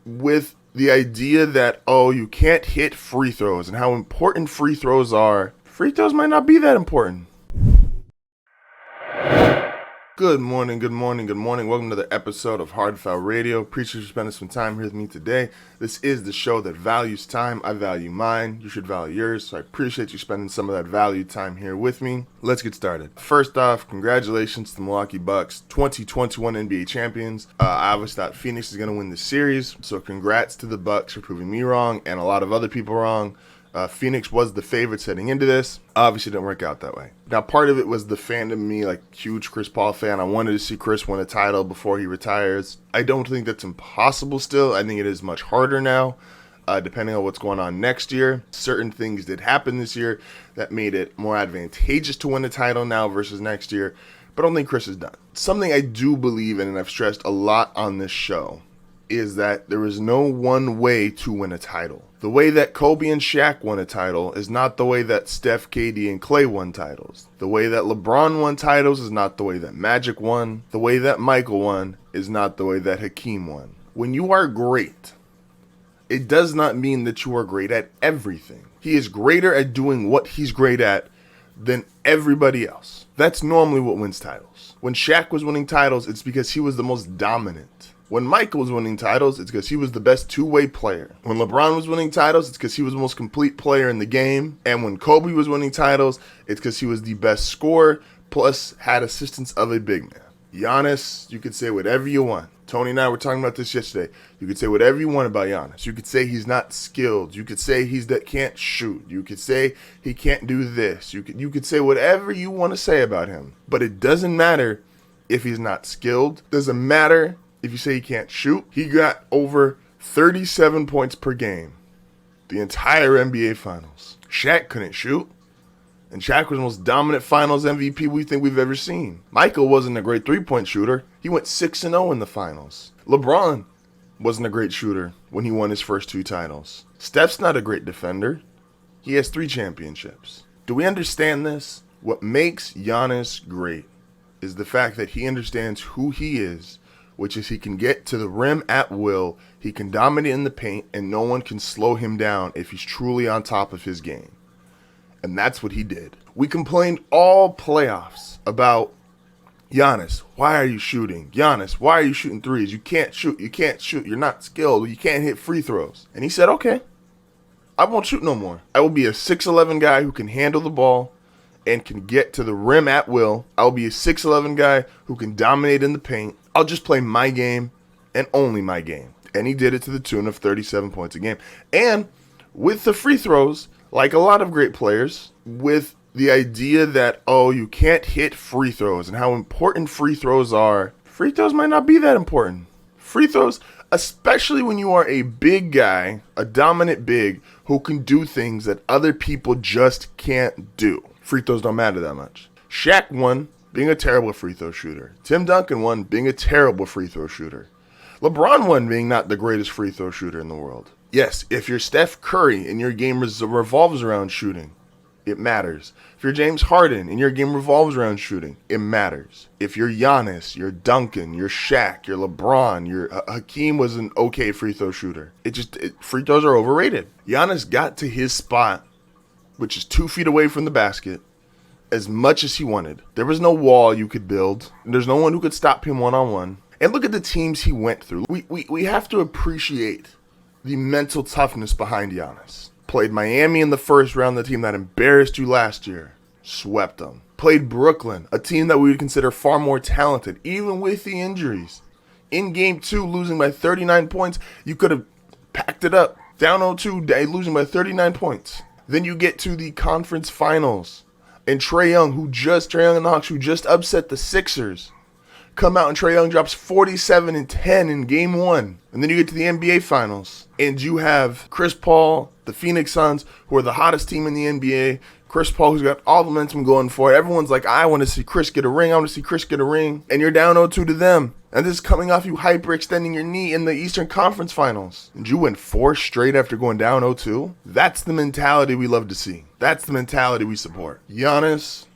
with the idea that, oh, you can't hit free throws and how important free throws are. Free throws might not be that important. Good morning. Welcome to the episode of Hard Foul Radio. Appreciate you spending some time here with me today. This is the show that values time. I value mine. You should value yours. So I appreciate you spending some of that valued time here with me. Let's get started. First off, congratulations to the Milwaukee Bucks, 2021 NBA champions. I always thought Phoenix is going to win this series. So congrats to the Bucks for proving me wrong and a lot of other people wrong. Phoenix was the favorites heading into this. Obviously, it didn't work out that way. Now, part of it was the fandom of me, like huge Chris Paul fan. I wanted to see Chris win a title before he retires. I don't think that's impossible still. I think it is much harder now, depending on what's going on next year. Certain things did happen this year that made it more advantageous to win a title now versus next year. But I don't think Chris is done. Something I do believe in, and I've stressed a lot on this show, is that there is no one way to win a title. The way that Kobe and Shaq won a title is not the way that Steph, KD, and Klay won titles. The way that LeBron won titles is not the way that Magic won. The way that Michael won is not the way that Hakeem won. When you are great, it does not mean that you are great at everything. He is greater at doing what he's great at than everybody else. That's normally what wins titles. When Shaq was winning titles, it's because he was the most dominant. When Michael was winning titles, it's because he was the best two-way player. When LeBron was winning titles, it's because he was the most complete player in the game. And when Kobe was winning titles, it's because he was the best scorer, plus had assistance of a big man. Giannis, you could say whatever you want. Tony and I were talking about this yesterday. You could say whatever you want about Giannis. You could say he's not skilled. You could say he's that can't shoot. You could say he can't do this. You could say whatever you want to say about him. But it doesn't matter if he's not skilled. Doesn't matter if you say he can't shoot. He got over 37 points per game the entire NBA Finals. Shaq couldn't shoot, and Shaq was the most dominant Finals MVP we think we've ever seen. Michael wasn't a great three-point shooter. He went 6-0 in the Finals. LeBron wasn't a great shooter when he won his first two titles. Steph's not a great defender. He has 3 championships. Do we understand this? What makes Giannis great is the fact that he understands who he is, which is he can get to the rim at will, he can dominate in the paint, and no one can slow him down if he's truly on top of his game. And that's what he did. We complained all playoffs about Giannis, why are you shooting? Giannis, why are you shooting threes? You can't shoot, you're not skilled, you can't hit free throws. And he said, okay, I won't shoot no more. I will be a 6'11 guy who can handle the ball and can get to the rim at will. I'll be a 6'11 guy who can dominate in the paint. I'll just play my game and only my game. And he did it to the tune of 37 points a game. And with the free throws, like a lot of great players, with the idea that, oh, you can't hit free throws and how important free throws are, free throws might not be that important. Free throws, especially when you are a big guy, a dominant big, who can do things that other people just can't do. Free throws don't matter that much. Shaq won being a terrible free throw shooter. Tim Duncan won being a terrible free throw shooter. LeBron won being not the greatest free throw shooter in the world. Yes, if you're Steph Curry and your game revolves around shooting, it matters. If you're James Harden and your game revolves around shooting, it matters. If you're Giannis, you're Duncan, you're Shaq, you're LeBron, you're Hakeem was an okay free throw shooter. Free throws are overrated. Giannis got to his spot, which is 2 feet away from the basket, as much as he wanted. There was no wall you could build. There's no one who could stop him one-on-one. And look at the teams he went through. We have to appreciate the mental toughness behind Giannis. Played Miami in the first round, the team that embarrassed you last year. Swept them. Played Brooklyn, a team that we would consider far more talented, even with the injuries. In game 2, losing by 39 points, you could have packed it up. Down 0-2, losing by 39 points. Then you get to the conference finals. And Trae Young and the Hawks, who just upset the Sixers, come out and Trae Young drops 47 and 10 in game 1. And then you get to the NBA Finals, and you have Chris Paul, the Phoenix Suns, who are the hottest team in the NBA. Chris Paul, who's got all the momentum going for it. Everyone's like, I want to see Chris get a ring. And you're down 0-2 to them. And this is coming off you hyperextending your knee in the Eastern Conference Finals. And you went 4 straight after going down 0-2. That's the mentality we love to see. That's the mentality we support. Giannis,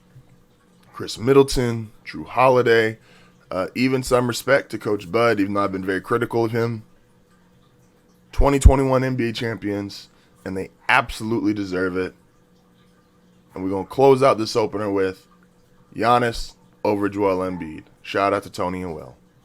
Chris Middleton, Drew Holiday, even some respect to Coach Bud, even though I've been very critical of him. 2021 NBA champions, and they absolutely deserve it. And we're going to close out this opener with Giannis over Joel Embiid. Shout out to Tony and Will.